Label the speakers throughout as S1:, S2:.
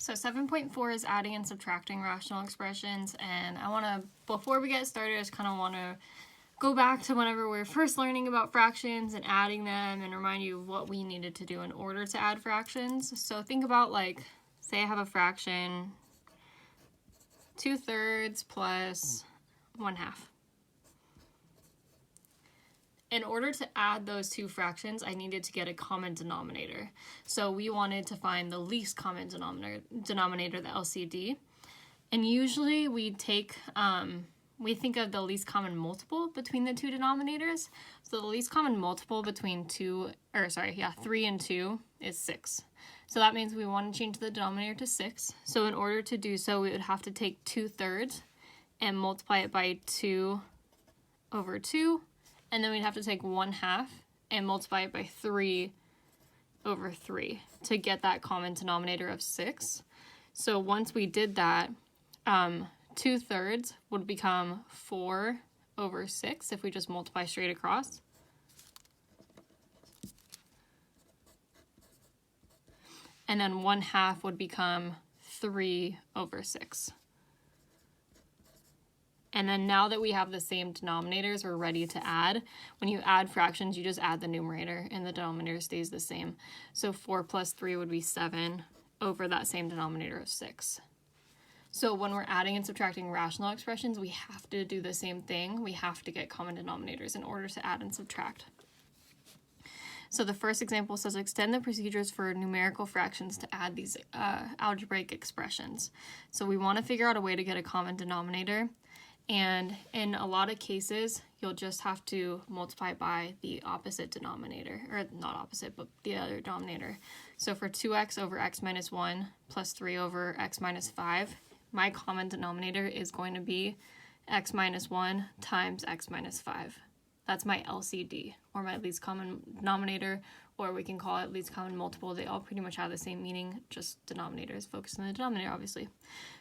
S1: So 7.4 is adding and subtracting rational expressions, and before we get started, I just kind of want to go back to whenever we were first learning about fractions and adding them and remind you of what we needed to do in order to add fractions. So think about, like, say I have a fraction 2/3 plus 1/2. In order to add those two fractions, I needed to get a common denominator. So we wanted to find the least common denominator, the LCD. And usually we think of the least common multiple between the two denominators. So the least common multiple between 3 and 2 is 6. So that means we want to change the denominator to 6. So in order to do so, we would have to take 2/3 and multiply it by 2 over 2. And then we'd have to take 1/2 and multiply it by 3 over 3 to get that common denominator of 6. So once we did that, 2/3 would become 4 over 6 if we just multiply straight across. And then 1/2 would become 3 over 6. And then now that we have the same denominators, we're ready to add. When you add fractions, you just add the numerator and the denominator stays the same. So 4 plus 3 would be 7 over that same denominator of 6. So when we're adding and subtracting rational expressions, we have to do the same thing. We have to get common denominators in order to add and subtract. So the first example says extend the procedures for numerical fractions to add these algebraic expressions. So we want to figure out a way to get a common denominator. And in a lot of cases, you'll just have to multiply by the opposite denominator, or not opposite, but the other denominator. So for 2x over x minus 1 plus 3 over x minus 5, my common denominator is going to be x minus 1 times x minus 5. That's my LCD, or my least common denominator, or we can call it least common multiple. They all pretty much have the same meaning, just denominators, focus on the denominator, obviously.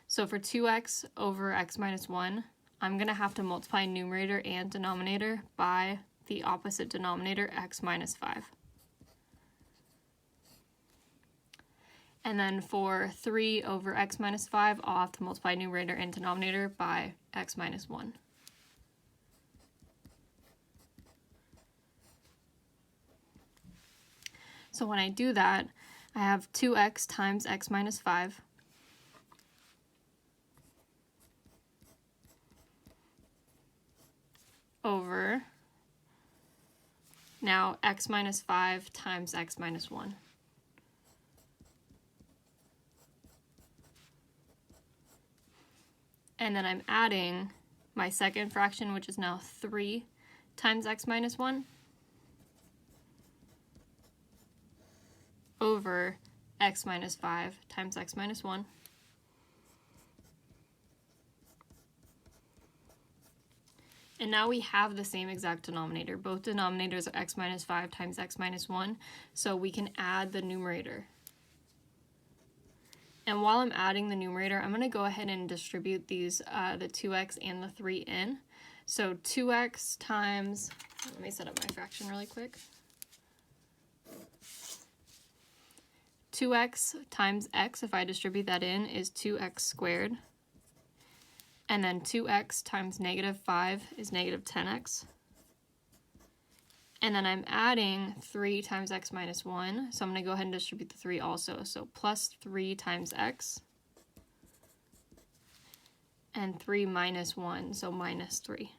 S1: So for 2x over x minus 1, I'm going to have to multiply numerator and denominator by the opposite denominator, x minus 5. And then for 3 over x minus 5, I'll have to multiply numerator and denominator by x minus 1. So when I do that, I have 2x times x minus 5 over now x minus 5 times x minus 1. And then I'm adding my second fraction, which is now 3 times x minus 1 over x minus 5 times x minus 1. And now we have the same exact denominator. Both denominators are x minus 5 times x minus 1, so we can add the numerator. And while I'm adding the numerator, I'm going to go ahead and distribute these, the 2x and the 3 in. So 2x times, let me set up my fraction really quick. 2x times x, if I distribute that in, is 2x squared. And then 2x times negative 5 is negative 10x. And then I'm adding 3 times x minus 1, so I'm going to go ahead and distribute the 3 also. So plus 3 times x, and 3 minus 1, so minus 3.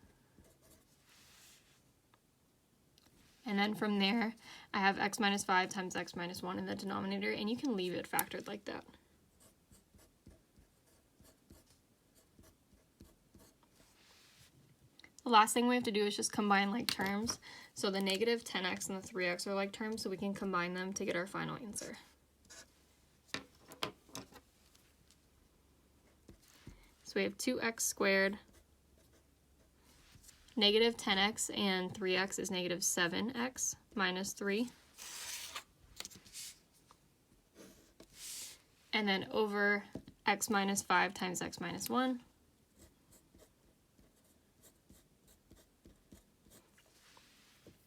S1: And then from there, I have x minus 5 times x minus 1 in the denominator, and you can leave it factored like that. The last thing we have to do is just combine like terms. So the negative 10x and the 3x are like terms, so we can combine them to get our final answer. So we have 2x squared, negative 10x, and 3x is negative 7x minus 3. And then over x minus 5 times x minus 1.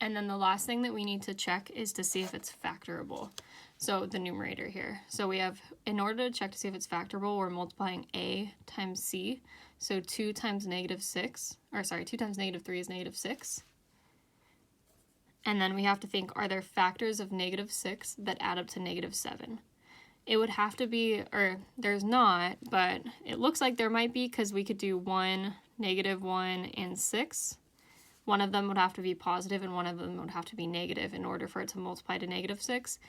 S1: And then the last thing that we need to check is to see if it's factorable. So the numerator here. So we have, in order to check to see if it's factorable, we're multiplying a times c. So 2 times negative 6, or sorry, 2 times negative 3 is negative 6. And then we have to think, are there factors of negative 6 that add up to negative 7? It would have to be, or there's not, but it looks like there might be, because we could do 1, negative 1, and 6. One of them would have to be positive and one of them would have to be negative in order for it to multiply to negative 6.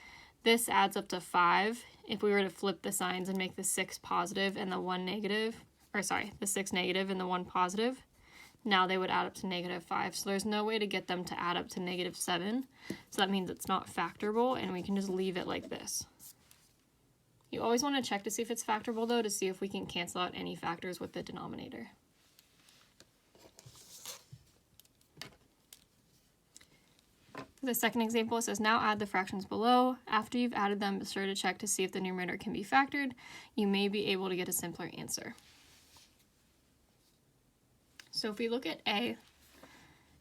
S1: This adds up to 5. If we were to flip the signs and make the 6 positive and the 1 negative, or sorry, the 6 negative and the 1 positive, now they would add up to negative 5. So there's no way to get them to add up to negative 7. So that means it's not factorable, and we can just leave it like this. You always want to check to see if it's factorable, though, to see if we can cancel out any factors with the denominator. For the second example, it says, now add the fractions below. After you've added them, be sure to check to see if the numerator can be factored. You may be able to get a simpler answer. So if we look at A,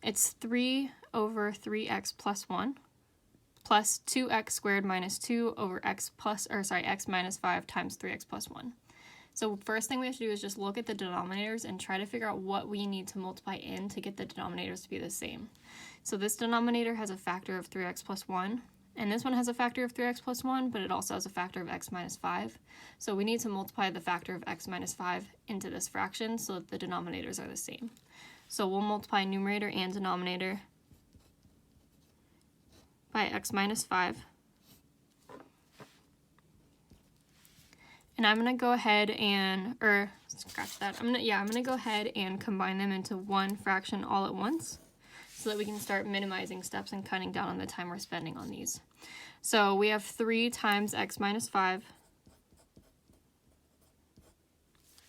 S1: it's 3 over 3x plus 1 plus 2x squared minus 2 over x minus 5 times 3x plus 1. So first thing we have to do is just look at the denominators and try to figure out what we need to multiply in to get the denominators to be the same. So this denominator has a factor of 3x plus 1, and this one has a factor of 3x plus 1, but it also has a factor of x minus 5. So we need to multiply the factor of x minus 5 into this fraction so that the denominators are the same. So we'll multiply numerator and denominator by x minus 5. And I'm going to go ahead and, scratch that. I'm going to go ahead and combine them into one fraction all at once so that we can start minimizing steps and cutting down on the time we're spending on these. So we have 3 times x minus 5.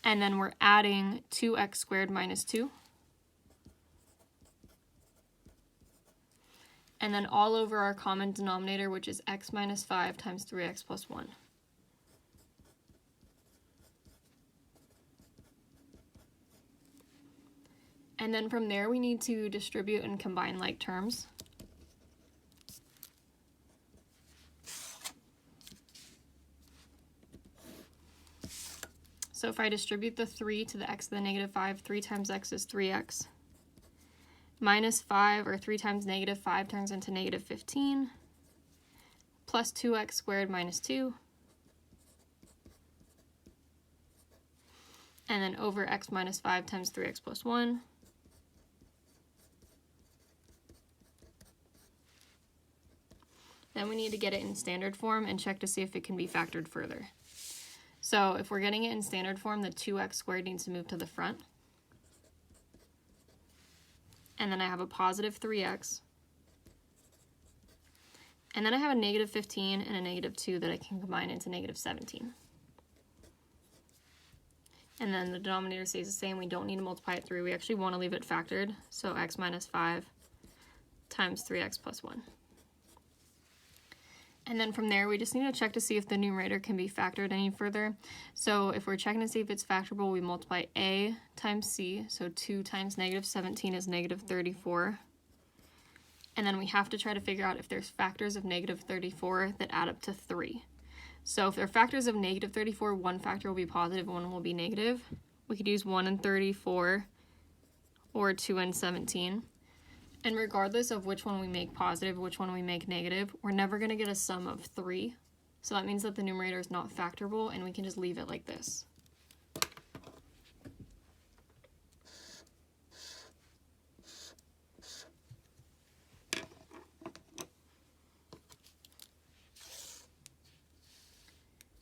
S1: And then we're adding 2x squared minus 2. And then all over our common denominator, which is x minus 5 times 3x plus 1. And then from there, we need to distribute and combine like terms. So if I distribute the 3 to the x to the negative 5, 3 times x is 3x. Minus 5, or 3 times negative 5, turns into negative 15, plus 2x squared minus 2, and then over x minus 5 times 3x plus 1. Then we need to get it in standard form and check to see if it can be factored further. So if we're getting it in standard form, the 2x squared needs to move to the front. And then I have a positive 3x. And then I have a negative 15 and a negative 2 that I can combine into negative 17. And then the denominator stays the same. We don't need to multiply it through. We actually want to leave it factored. So x minus 5 times 3x plus 1. And then from there, we just need to check to see if the numerator can be factored any further. So if we're checking to see if it's factorable, we multiply a times c. So 2 times negative 17 is negative 34. And then we have to try to figure out if there's factors of negative 34 that add up to 3. So if they're factors of negative 34, one factor will be positive, one will be negative. We could use 1 and 34 or 2 and 17. And regardless of which one we make positive, which one we make negative, we're never going to get a sum of 3. So that means that the numerator is not factorable, and we can just leave it like this.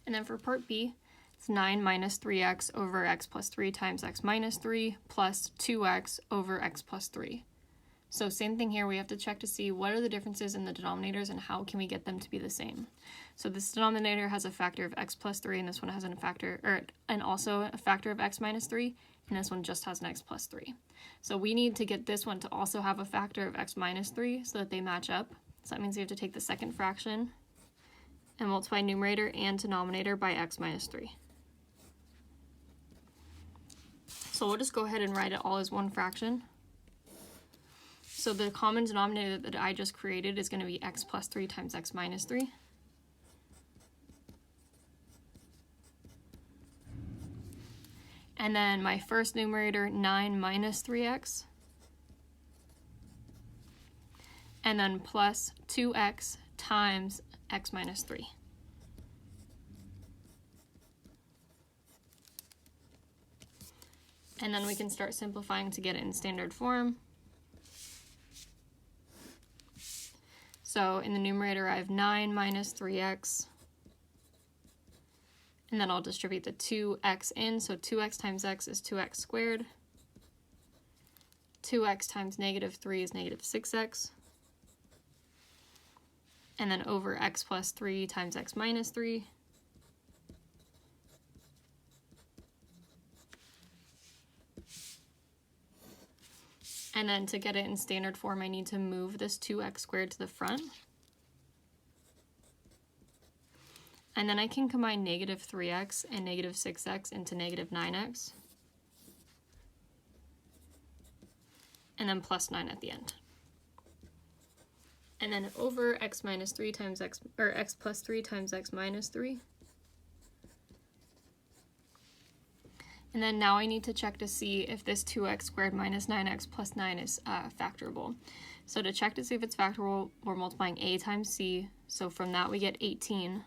S1: And then for part B, it's 9 minus 3x over x plus 3 times x minus 3 plus 2x over x plus 3. So same thing here, we have to check to see what are the differences in the denominators and how can we get them to be the same. So this denominator has a factor of x plus 3, and this one has a factor, and also a factor of x minus 3, and this one just has an x plus 3. So we need to get this one to also have a factor of x minus 3 so that they match up. So that means we have to take the second fraction and multiply numerator and denominator by x minus 3. So we'll just go ahead and write it all as one fraction. So the common denominator that I just created is going to be x plus 3 times x minus 3. And then my first numerator, 9 minus 3x. And then plus 2x times x minus 3. And then we can start simplifying to get it in standard form. So in the numerator, I have 9 minus 3x. And then I'll distribute the 2x in, so 2x times x is 2x squared. 2x times negative 3 is negative 6x. And then over x plus 3 times x minus 3. And then to get it in standard form, I need to move this 2x squared to the front. And then I can combine negative 3x and negative 6x into negative 9x. And then plus 9 at the end. And then over x minus 3 times x, or x plus 3 times x minus 3. And then now I need to check to see if this 2x squared minus 9x plus 9 is factorable. So to check to see if it's factorable, we're multiplying a times c. So from that we get 18.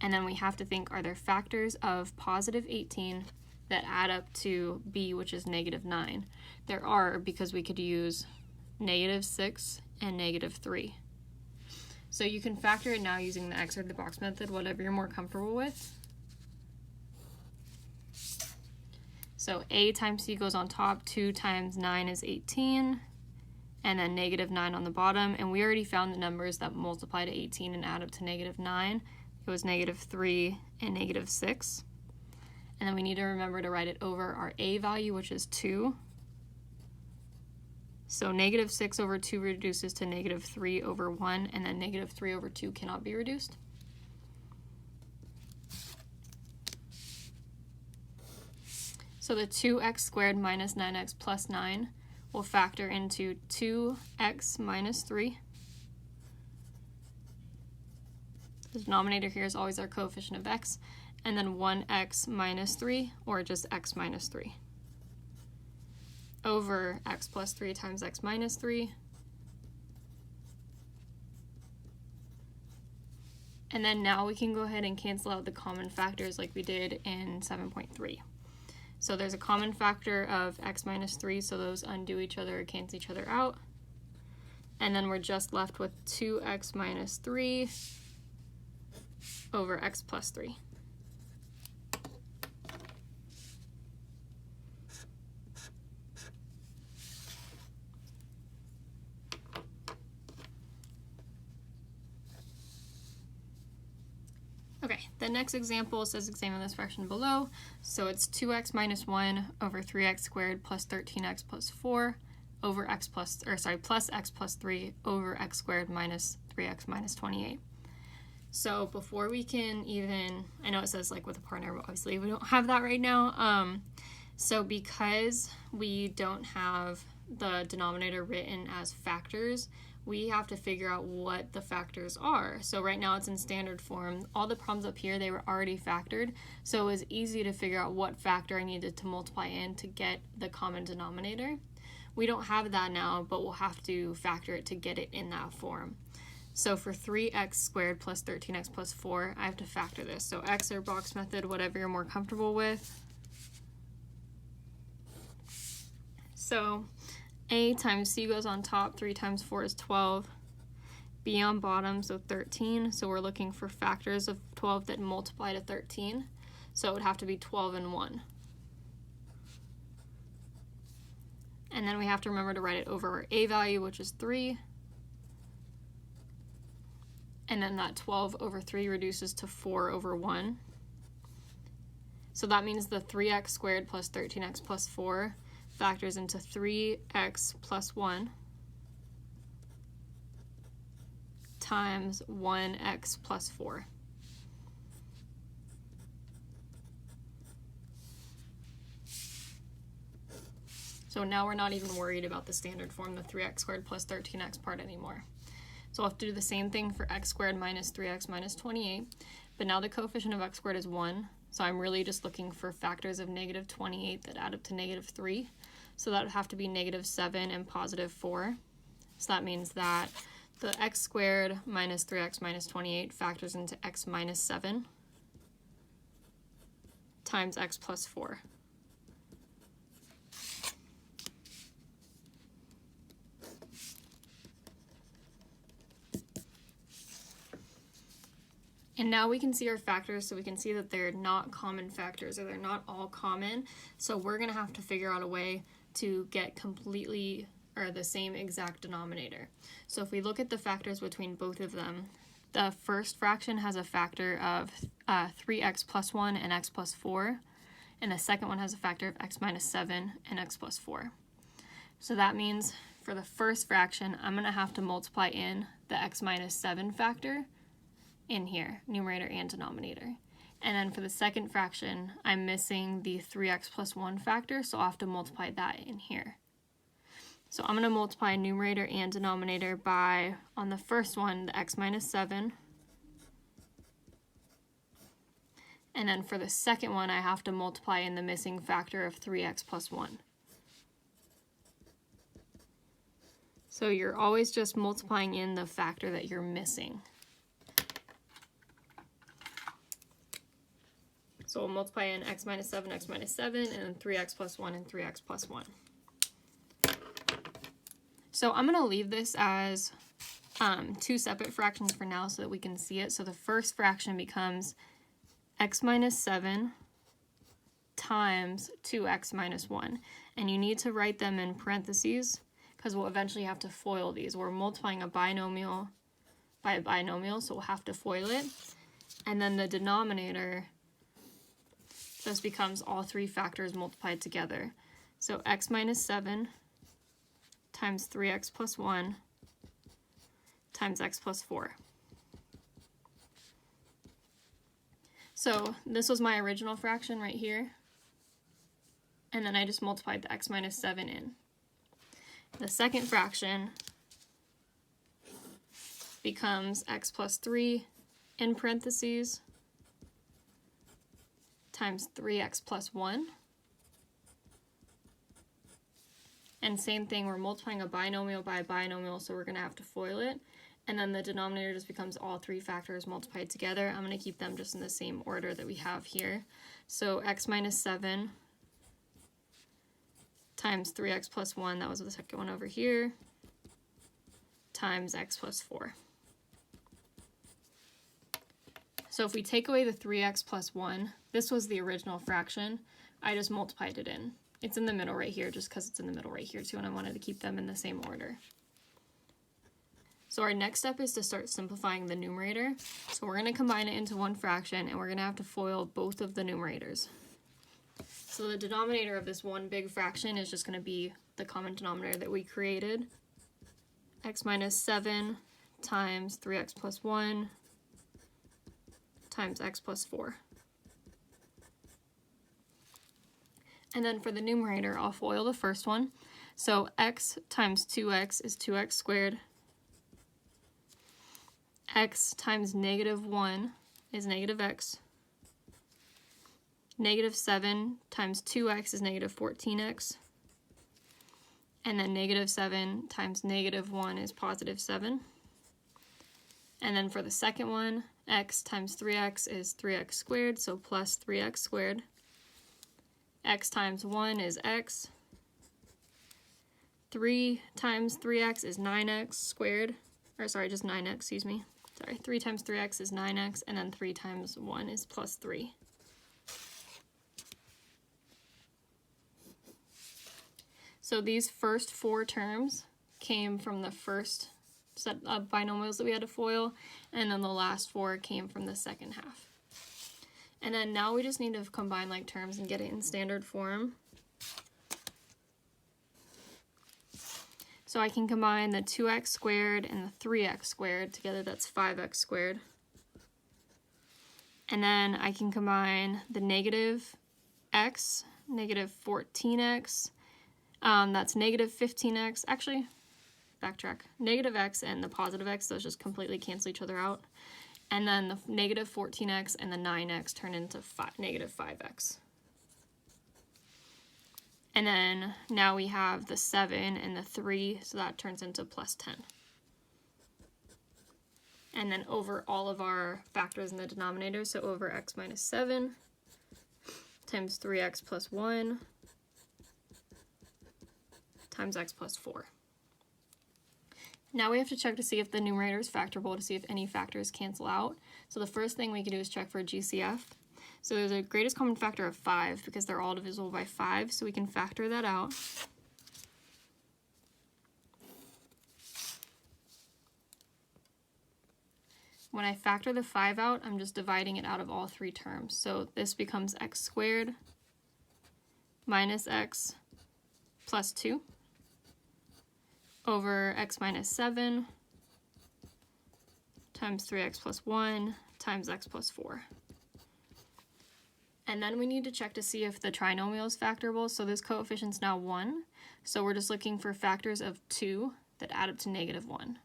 S1: And then we have to think, are there factors of positive 18 that add up to b, which is negative 9? There are, because we could use negative 6 and negative 3. So you can factor it now using the x or the box method, whatever you're more comfortable with. So a times c goes on top, 2 times 9 is 18, and then negative 9 on the bottom. And we already found the numbers that multiply to 18 and add up to negative 9. It was negative 3 and negative 6. And then we need to remember to write it over our a value, which is 2. So negative 6 over 2 reduces to negative 3 over 1, and then negative 3 over 2 cannot be reduced. So the 2x squared minus 9x plus 9 will factor into 2x minus 3. The denominator here is always our coefficient of x, and then 1x minus 3, or just x minus 3, over x plus 3 times x minus 3. And then now we can go ahead and cancel out the common factors like we did in 7.3. So there's a common factor of x minus 3, so those undo each other or cancel each other out. And then we're just left with 2x minus 3 over x plus 3. Okay, the next example says examine this fraction below. So it's 2x minus 1 over 3x squared plus 13x plus 4 over x plus, or sorry, plus x plus 3 over x squared minus 3x minus 28. So before we can even, I know it says like with a partner, but obviously we don't have that right now. So because we don't have the denominator written as factors, we have to figure out what the factors are. So right now it's in standard form. All the problems up here, they were already factored. So it was easy to figure out what factor I needed to multiply in to get the common denominator. We don't have that now, but we'll have to factor it to get it in that form. So for 3x squared plus 13x plus 4, I have to factor this. So x or box method, whatever you're more comfortable with. So a times c goes on top, 3 times 4 is 12. B on bottom, so 13. So we're looking for factors of 12 that multiply to 13. So it would have to be 12 and 1. And then we have to remember to write it over our a value, which is 3. And then that 12 over 3 reduces to 4 over 1. So that means the 3x squared plus 13x plus 4 factors into 3x plus 1 times 1x plus 4. So now we're not even worried about the standard form, the 3x squared plus 13x part anymore. So we'll have to do the same thing for x squared minus 3x minus 28, but now the coefficient of x squared is 1, So I'm really just looking for factors of negative 28 that add up to negative 3. So that would have to be negative 7 and positive 4. So that means that the x squared minus 3x minus 28 factors into x minus 7 times x plus 4. And now we can see our factors, so we can see that they're not common factors, or they're not all common. So we're going to have to figure out a way to get completely, or the same exact denominator. So if we look at the factors between both of them, the first fraction has a factor of 3x plus 1 and x plus 4, and the second one has a factor of x minus 7 and x plus 4. So that means for the first fraction, I'm going to have to multiply in the x minus 7 factor in here, numerator and denominator. And then for the second fraction, I'm missing the 3x plus 1 factor, so I'll have to multiply that in here. So I'm going to multiply numerator and denominator by, on the first one, the x minus 7. And then for the second one, I have to multiply in the missing factor of 3x plus 1. So you're always just multiplying in the factor that you're missing. So we'll multiply in x minus 7, and then 3x plus 1, and 3x plus 1. So I'm going to leave this as two separate fractions for now so that we can see it. So the first fraction becomes x minus 7 times 2x minus 1. And you need to write them in parentheses because we'll eventually have to FOIL these. We're multiplying a binomial by a binomial, so we'll have to FOIL it. And then the denominator just becomes all three factors multiplied together. So x minus 7 times 3x plus 1 times x plus 4. So this was my original fraction right here. And then I just multiplied the x minus 7 in. The second fraction becomes x plus 3 in parentheses times 3x plus 1. And same thing, we're multiplying a binomial by a binomial, so we're going to have to FOIL it. And then the denominator just becomes all three factors multiplied together. I'm going to keep them just in the same order that we have here. So x minus 7 times 3x plus 1, that was the second one over here, times x plus 4. So if we take away the 3x plus 1, this was the original fraction, I just multiplied it in. It's in the middle right here just because it's in the middle right here too, and I wanted to keep them in the same order. So our next step is to start simplifying the numerator. So we're going to combine it into one fraction, and we're going to have to FOIL both of the numerators. So the denominator of this one big fraction is just going to be the common denominator that we created. X minus 7 times 3x plus 1 times x plus 4. And then for the numerator, I'll FOIL the first one. So x times 2x is 2x squared. X times negative 1 is negative x. Negative 7 times 2x is negative 14x. And then negative 7 times negative 1 is positive 7. And then for the second one, x times 3x is 3x squared, so plus 3x squared. X times 1 is x. 3 times 3x is 9x squared. Or sorry, just 9x, excuse me. Sorry, 3 times 3x is 9x, and then 3 times 1 is plus 3. So these first four terms came from the first set of binomials that we had to FOIL, and then the last four came from the second half. And then now we just need to combine like terms and get it in standard form. So I can combine the 2x squared and the 3x squared together, that's 5x squared. And then I can combine the negative x, negative 14x, that's negative 15x, actually, backtrack, negative x and the positive x, those just completely cancel each other out. And then the negative 14x and the 9x turn into negative 5x. And then now we have the 7 and the 3, so that turns into plus 10. And then over all of our factors in the denominator, so over x minus 7 times 3x plus 1 times x plus 4. Now we have to check to see if the numerator is factorable, to see if any factors cancel out. So the first thing we can do is check for GCF. So there's a greatest common factor of 5 because they're all divisible by 5, so we can factor that out. When I factor the 5 out, I'm just dividing it out of all three terms. So this becomes x squared minus x plus 2 over x minus 7 times 3x plus 1 times x plus 4. And then we need to check to see if the trinomial is factorable. So this coefficient's now 1. So we're just looking for factors of 2 that add up to negative 1.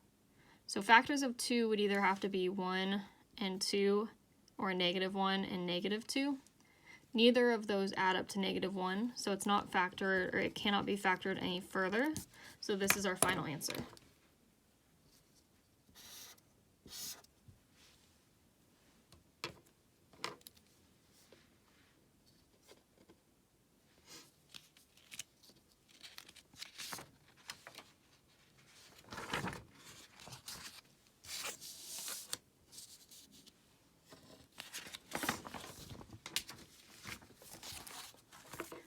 S1: So factors of 2 would either have to be 1 and 2 or negative 1 and negative 2. Neither of those add up to negative 1, so it's not factored, or it cannot be factored any further. So this is our final answer.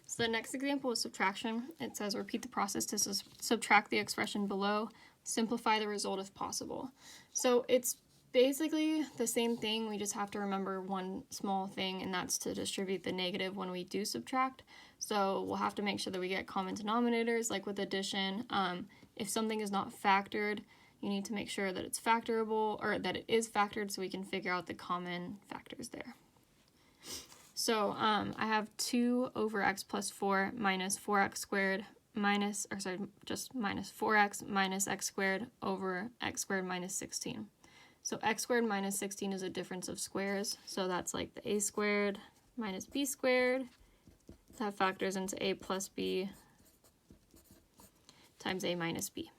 S1: So the next example is subtraction. It says repeat the process to subtract the expression below, simplify the result if possible. So it's basically the same thing, we just have to remember one small thing, and that's to distribute the negative when we do subtract. So we'll have to make sure that we get common denominators, like with addition. If something is not factored, you need to make sure that it's factorable, or that it is factored, so we can figure out the common factors there. So I have 2 over x plus 4 minus 4x squared minus 4x minus x squared over x squared minus 16. So x squared minus 16 is a difference of squares, so that's like the a squared minus b squared. That factors into a plus b times a minus b.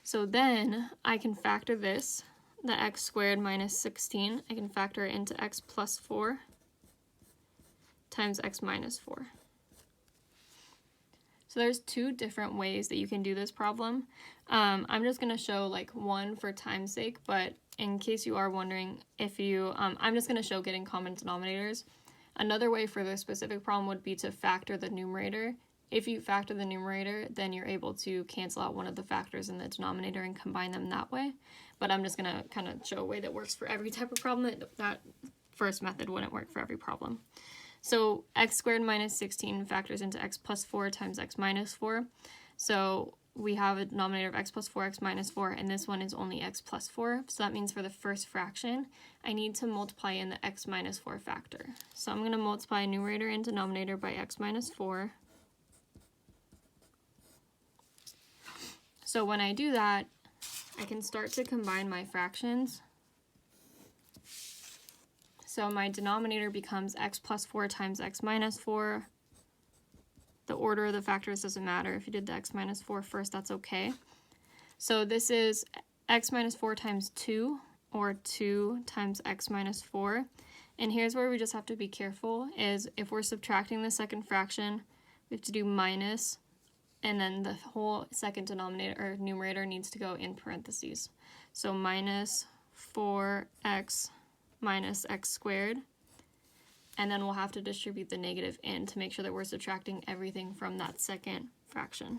S1: So then I can factor this, the x squared minus 16, I can factor it into x plus 4 times x minus 4. So there's two different ways that you can do this problem. I'm just going to show like one for time's sake, but in case you are wondering if you, I'm just going to show getting common denominators. Another way for this specific problem would be to factor the numerator. If you factor the numerator, then you're able to cancel out one of the factors in the denominator and combine them that way. But I'm just going to kind of show a way that works for every type of problem. That first method wouldn't work for every problem. So x squared minus 16 factors into x plus 4 times x minus 4. So we have a denominator of x plus 4, x minus 4, and this one is only x plus 4. So that means for the first fraction, I need to multiply in the x minus 4 factor. So I'm going to multiply numerator and denominator by x minus 4. So when I do that, I can start to combine my fractions. So my denominator becomes x plus 4 times x minus 4. The order of the factors doesn't matter. If you did the x minus 4 first, that's okay. So this is x minus 4 times 2, or 2 times x minus 4. And here's where we just have to be careful, is if we're subtracting the second fraction, we have to do minus, and then the whole second denominator or numerator needs to go in parentheses. So minus 4x minus x squared, and then we'll have to distribute the negative in to make sure that we're subtracting everything from that second fraction.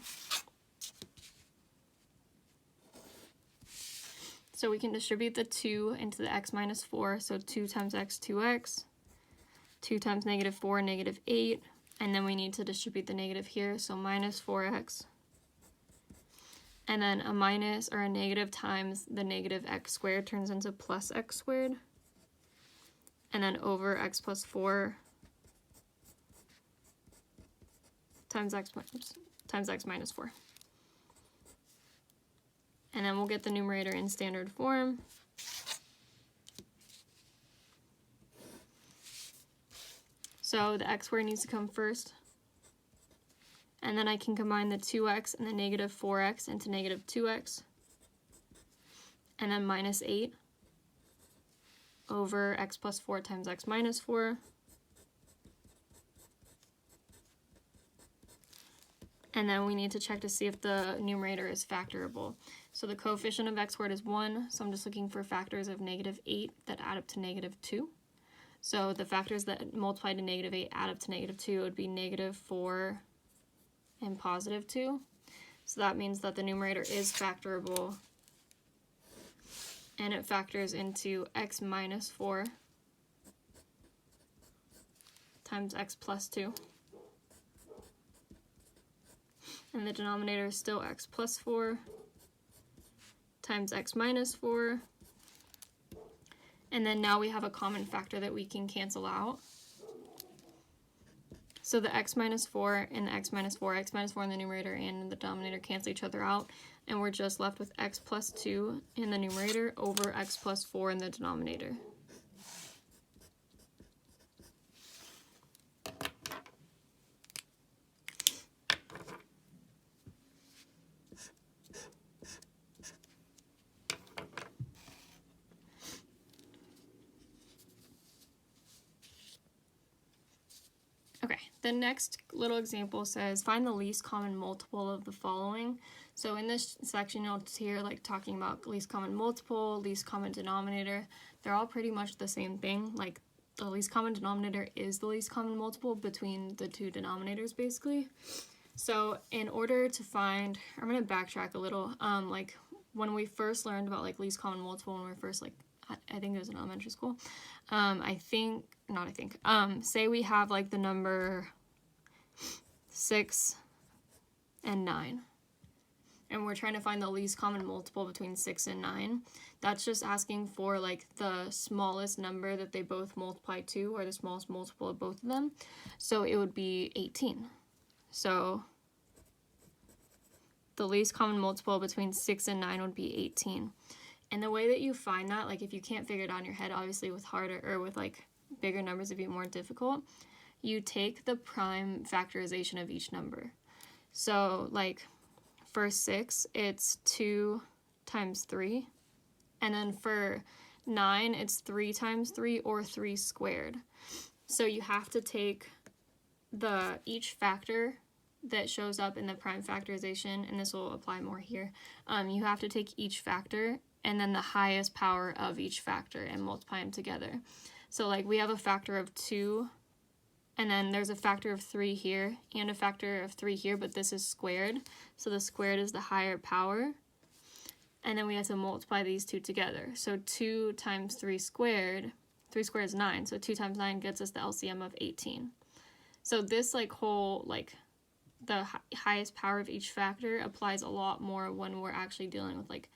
S1: So we can distribute the 2 into the x minus 4, so 2 times x, 2x, 2 times negative 4, negative 8, and then we need to distribute the negative here, so minus 4x, and then a minus or a negative times the negative x squared turns into plus x squared, and then over x plus 4 times x minus 4. And then we'll get the numerator in standard form. So the x squared needs to come first. And then I can combine the 2x and the negative 4x into negative 2x. And then minus 8 over x plus 4 times x minus 4. And then we need to check to see if the numerator is factorable. So the coefficient of x squared is 1, so I'm just looking for factors of negative 8 that add up to negative 2. So the factors that multiply to negative 8 add up to negative 2 would be negative 4 and positive 2. So that means that the numerator is factorable, and it factors into x minus 4 times x plus 2. And the denominator is still x plus 4 times x minus 4. And then now we have a common factor that we can cancel out. So the x minus 4 and the x minus 4 in the numerator and in the denominator cancel each other out. And we're just left with x plus 2 in the numerator over x plus 4 in the denominator. Okay, the next little example says find the least common multiple of the following. So in this section you'll hear like talking about least common multiple, least common denominator. They're all pretty much the same thing. Like the least common denominator is the least common multiple between the two denominators basically. So in order to find, I'm going to backtrack a little, like when we first learned about like least common multiple when we were first like, I think it was in elementary school, say we have like the number 6 and 9, and we're trying to find the least common multiple between 6 and 9. That's just asking for like the smallest number that they both multiply to, or the smallest multiple of both of them. So it would be 18. So the least common multiple between 6 and 9 would be 18. And the way that you find that, like if you can't figure it out in your head, obviously with harder or with like bigger numbers it'd be more difficult, you take the prime factorization of each number. So like for 6 it's 2 times 3, and then for 9 it's 3 times 3 or 3 squared. So you have to take each factor that shows up in the prime factorization, and this will apply more here. You have to take each factor and then the highest power of each factor and multiply them together. So like we have a factor of 2, and then there's a factor of 3 here and a factor of 3 here, but this is squared, so the squared is the higher power, and then we have to multiply these two together. So 2 times 3 squared is 9, so 2 times 9 gets us the LCM of 18. So this like whole like the highest power of each factor applies a lot more when we're actually dealing with like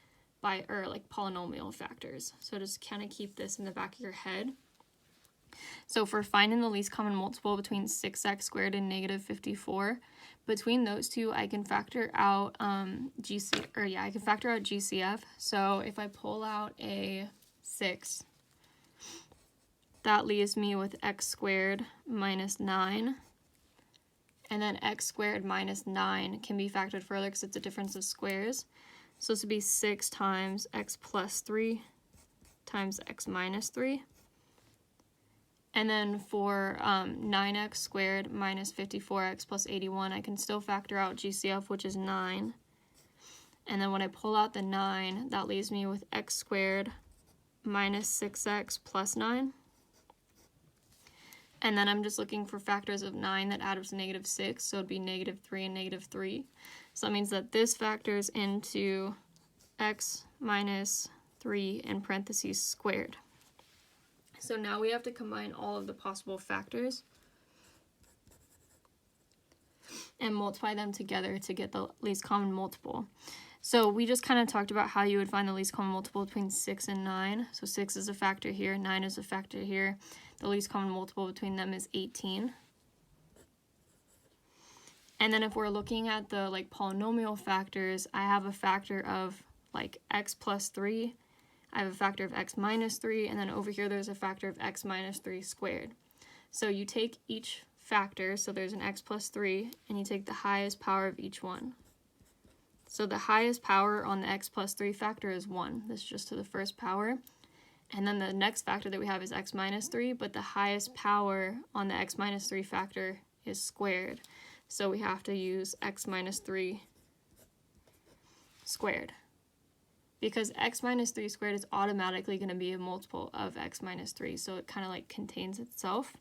S1: polynomial factors. So just kind of keep this in the back of your head. So for finding the least common multiple between 6x squared and negative 54, between those two I can factor out GCF. So if I pull out a 6, that leaves me with x squared minus 9. And then x squared minus 9 can be factored further because it's a difference of squares. So this would be 6 times x plus 3 times x minus 3. And then for 9x squared minus 54x plus 81, I can still factor out GCF, which is 9. And then when I pull out the 9, that leaves me with x squared minus 6x plus 9. And then I'm just looking for factors of 9 that add up to negative 6, so it would be negative 3 and negative 3. So that means that this factors into x minus 3 in parentheses squared. So now we have to combine all of the possible factors and multiply them together to get the least common multiple. So we just kind of talked about how you would find the least common multiple between 6 and 9. So 6 is a factor here, 9 is a factor here. The least common multiple between them is 18. And then if we're looking at the like polynomial factors, I have a factor of like x plus 3. I have a factor of x minus 3, and then over here there's a factor of x minus 3 squared. So you take each factor, so there's an x plus 3, and you take the highest power of each one. So the highest power on the x plus 3 factor is 1. This is just to the first power. And then the next factor that we have is x minus 3, but the highest power on the x minus 3 factor is squared. So we have to use x minus 3 squared. Because x minus 3 squared is automatically going to be a multiple of x minus 3, so it kind of like contains itself.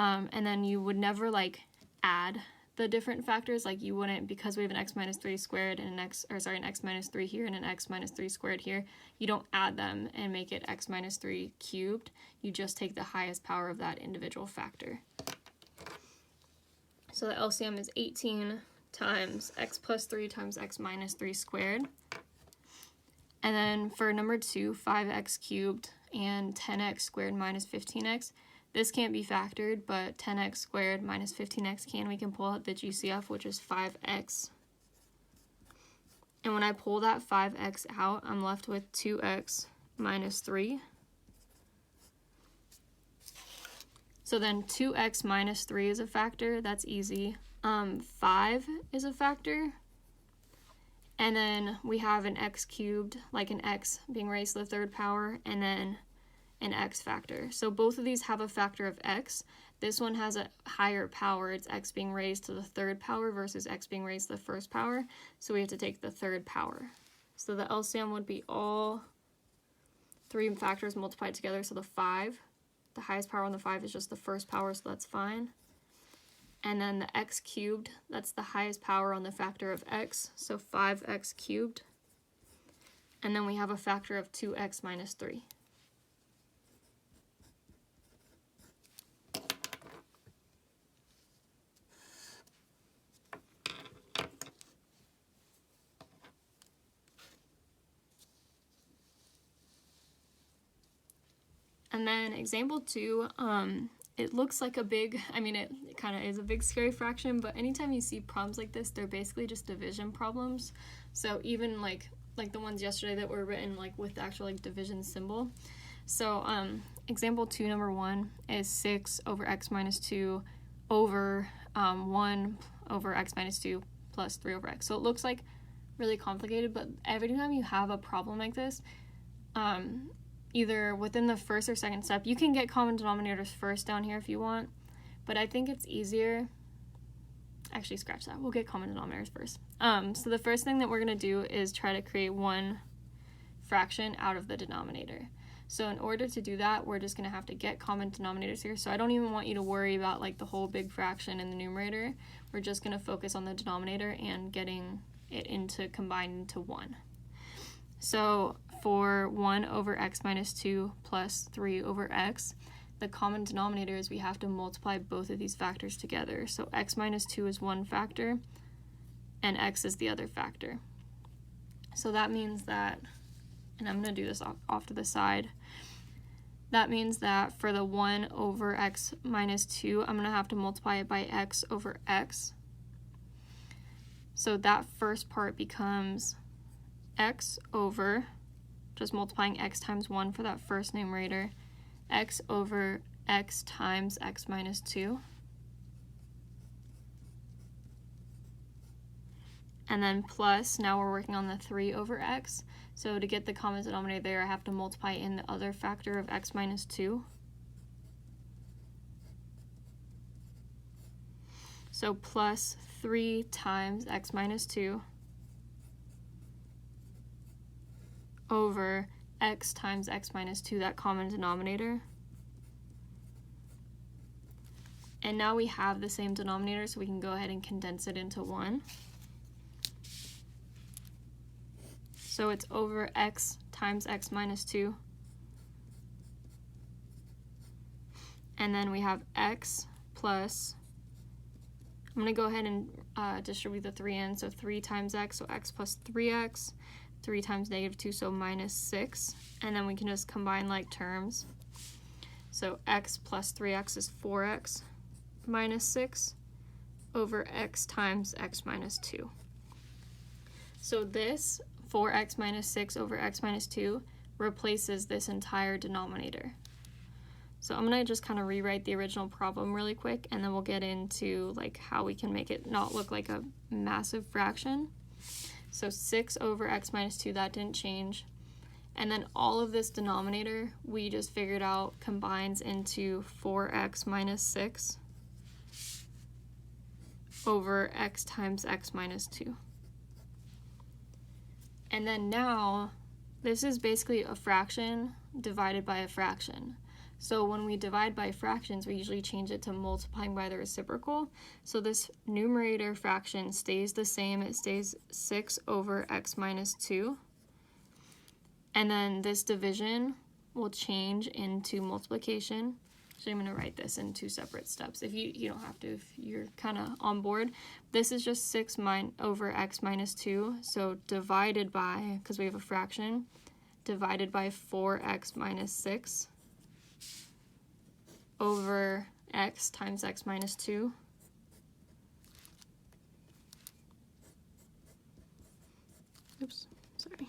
S1: And then you would never like add the different factors, like you wouldn't, because we have an x minus 3 squared and an x minus 3 here and an x minus 3 squared here, you don't add them and make it x minus 3 cubed. You just take the highest power of that individual factor. So the LCM is 18 times x plus 3 times x minus 3 squared. And then for number 2, 5x cubed and 10x squared minus 15x, this can't be factored, but 10x squared minus 15x can. We can pull out the GCF, which is 5x. And when I pull that 5x out, I'm left with 2x minus 3. So then 2x minus 3 is a factor. That's easy. 5 is a factor. And then we have an x cubed, like an x being raised to the third power, and then an x factor. So both of these have a factor of x. This one has a higher power. It's x being raised to the third power versus x being raised to the first power. So we have to take the third power. So the LCM would be all three factors multiplied together. So the 5, the highest power on the 5 is just the first power, so that's fine. And then the x cubed, that's the highest power on the factor of x, so 5x cubed. And then we have a factor of 2x minus 3. And then example 2, it looks like a big, it kind of is a big scary fraction, but anytime you see problems like this, they're basically just division problems. So even like the ones yesterday that were written like with the actual like division symbol. So example 2 number 1 is 6 over x minus 2 over 1 over x minus 2 plus 3 over x. So it looks like really complicated, but every time you have a problem like this, either within the first or second step, you can get common denominators first down here if you want, but I think it's easier, actually scratch that, we'll get common denominators first. So the first thing that we're going to do is try to create one fraction out of the denominator. So in order to do that, we're just going to have to get common denominators here. So I don't even want you to worry about like the whole big fraction in the numerator. We're just going to focus on the denominator and getting it combined into 1. So for 1 over x minus 2 plus 3 over x, the common denominator is we have to multiply both of these factors together. So x minus 2 is one factor, and x is the other factor. So that means that, and I'm going to do this off to the side, that means that for the 1 over x minus 2, I'm going to have to multiply it by x over x. So that first part becomes x over, just multiplying x times 1 for that first numerator, x over x times x minus 2. And then plus, now we're working on the 3 over x. So to get the common denominator there, I have to multiply in the other factor of x minus 2. So plus 3 times x minus 2 over x times x minus 2, that common denominator. And now we have the same denominator, so we can go ahead and condense it into 1. So it's over x times x minus 2. And then we have x plus, I'm going to go ahead and distribute the 3 in, so 3 times x, so x plus 3x. 3 times negative 2, so minus 6, and then we can just combine like terms. So x plus 3x is 4x minus 6 over x times x minus 2. So this 4x minus 6 over x minus 2 replaces this entire denominator. So I'm gonna just kind of rewrite the original problem really quick, and then we'll get into like how we can make it not look like a massive fraction. So 6 over x minus 2, that didn't change. And then all of this denominator, we just figured out, combines into 4x minus 6 over x times x minus 2. And then now, this is basically a fraction divided by a fraction. So when we divide by fractions, we usually change it to multiplying by the reciprocal. So this numerator fraction stays the same. It stays 6 over x minus 2. And then this division will change into multiplication. So I'm going to write this in 2 separate steps. If you don't have to, if you're kind of on board. This is just 6 over x minus 2. So divided by, because we have a fraction, divided by 4x minus 6 over x times x minus 2. Oops, sorry.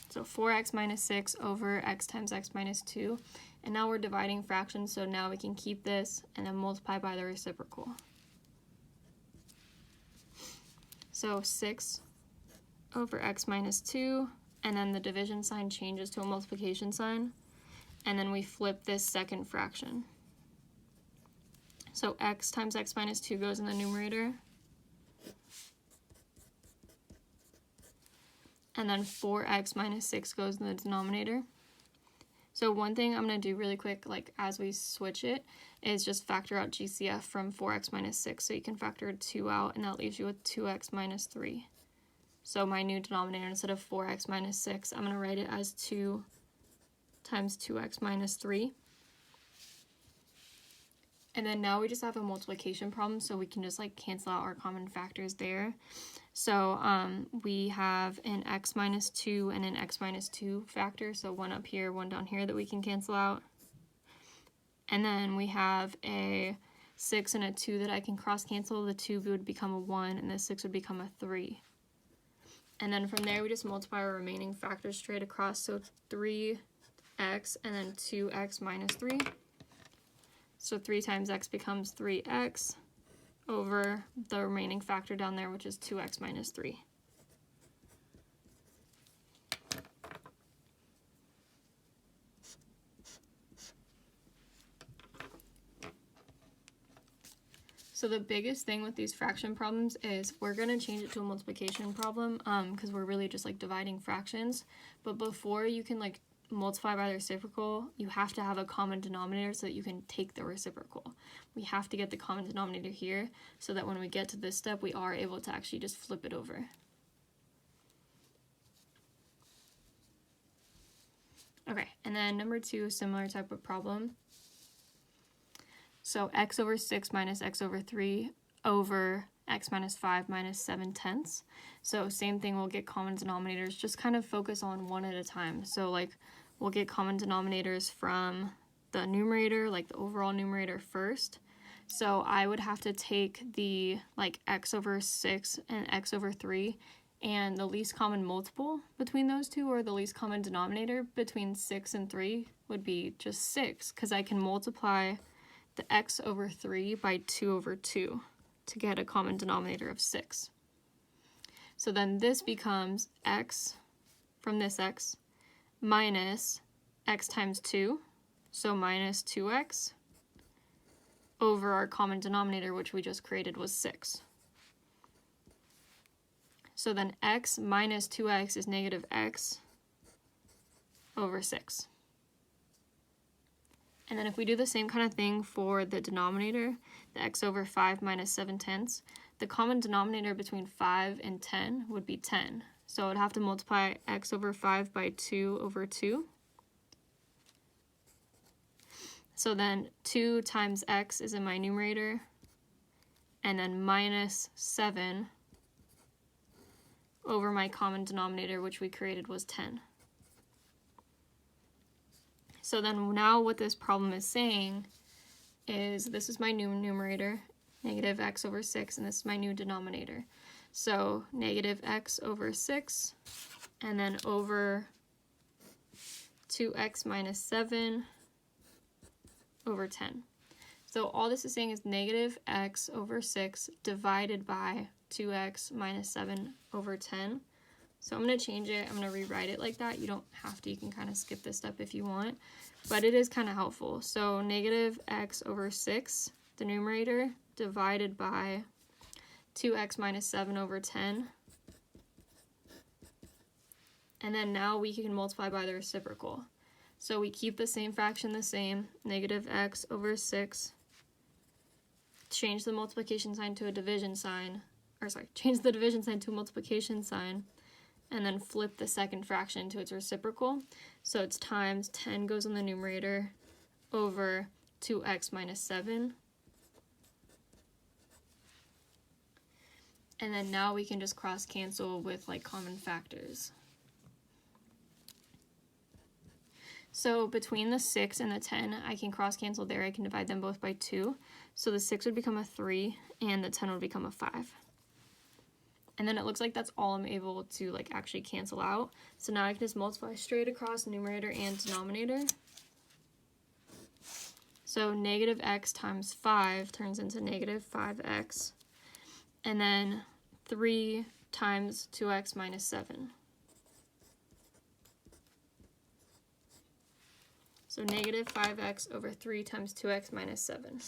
S1: So 4x minus 6 over x times x minus 2. And now we're dividing fractions, so now we can keep this and then multiply by the reciprocal. So 6 over x minus 2, and then the division sign changes to a multiplication sign. And then we flip this second fraction. So x times x minus 2 goes in the numerator. And then 4x minus 6 goes in the denominator. So one thing I'm going to do really quick, like as we switch it, is just factor out GCF from 4x minus 6. So you can factor 2 out, and that leaves you with 2x minus 3. So my new denominator, instead of 4x minus 6, I'm going to write it as 2 times 2x minus 3. And then now we just have a multiplication problem, so we can just like cancel out our common factors there. So we have an x minus 2 and an x minus 2 factor, so one up here, one down here that we can cancel out. And then we have a 6 and a 2 that I can cross cancel. The 2 would become a 1 and the 6 would become a 3. And then from there we just multiply our remaining factors straight across, so 3x and then 2x minus 3. So 3 times x becomes 3x over the remaining factor down there, which is 2x minus 3. So the biggest thing with these fraction problems is we're going to change it to a multiplication problem because we're really just like dividing fractions. But before you can like multiply by the reciprocal, you have to have a common denominator so that you can take the reciprocal. We have to get the common denominator here so that when we get to this step, we are able to actually just flip it over. Okay, and then number 2, similar type of problem. So x over 6 minus x over 3 over x minus 5 minus 7/10. So same thing, we'll get common denominators, just kind of focus on one at a time. So like we'll get common denominators from the numerator, like the overall numerator first. So I would have to take the like x over 6 and x over 3, and the least common multiple between those two, or the least common denominator between 6 and 3, would be just 6, because I can multiply the x over 3 by 2 over 2 to get a common denominator of 6. So then this becomes x from this x minus x times 2, so minus 2x, over our common denominator, which we just created, was 6. So then x minus 2x is negative x over 6. And then if we do the same kind of thing for the denominator, the x over 5 minus 7/10, the common denominator between 5 and 10 would be 10. So I would have to multiply x over 5 by 2 over 2. So then 2 times x is in my numerator, and then minus 7 over my common denominator, which we created, was 10. So then now what this problem is saying is this is my new numerator, negative x over 6, and this is my new denominator. So negative x over 6, and then over 2x minus 7 over 10. So all this is saying is negative x over 6 divided by 2x minus 7 over 10. So I'm going to change it. I'm going to rewrite it like that. You don't have to. You can kind of skip this step if you want. But it is kind of helpful. So negative x over 6, the numerator, divided by 2x minus 7 over 10. And then now we can multiply by the reciprocal. So we keep the same fraction the same, negative x over 6. Change the multiplication sign to a division sign, change the division sign to a multiplication sign, and then flip the second fraction to its reciprocal. So it's times 10 goes on the numerator over 2x minus 7. And then now we can just cross cancel with like common factors. So between the 6 and the 10, I can cross cancel there. I can divide them both by 2. So the 6 would become a 3 and the 10 would become a 5. And then it looks like that's all I'm able to like actually cancel out. So now I can just multiply straight across numerator and denominator. So negative x times 5 turns into negative 5x. And then 3 times 2x minus 7. So negative 5x over 3 times 2x minus 7.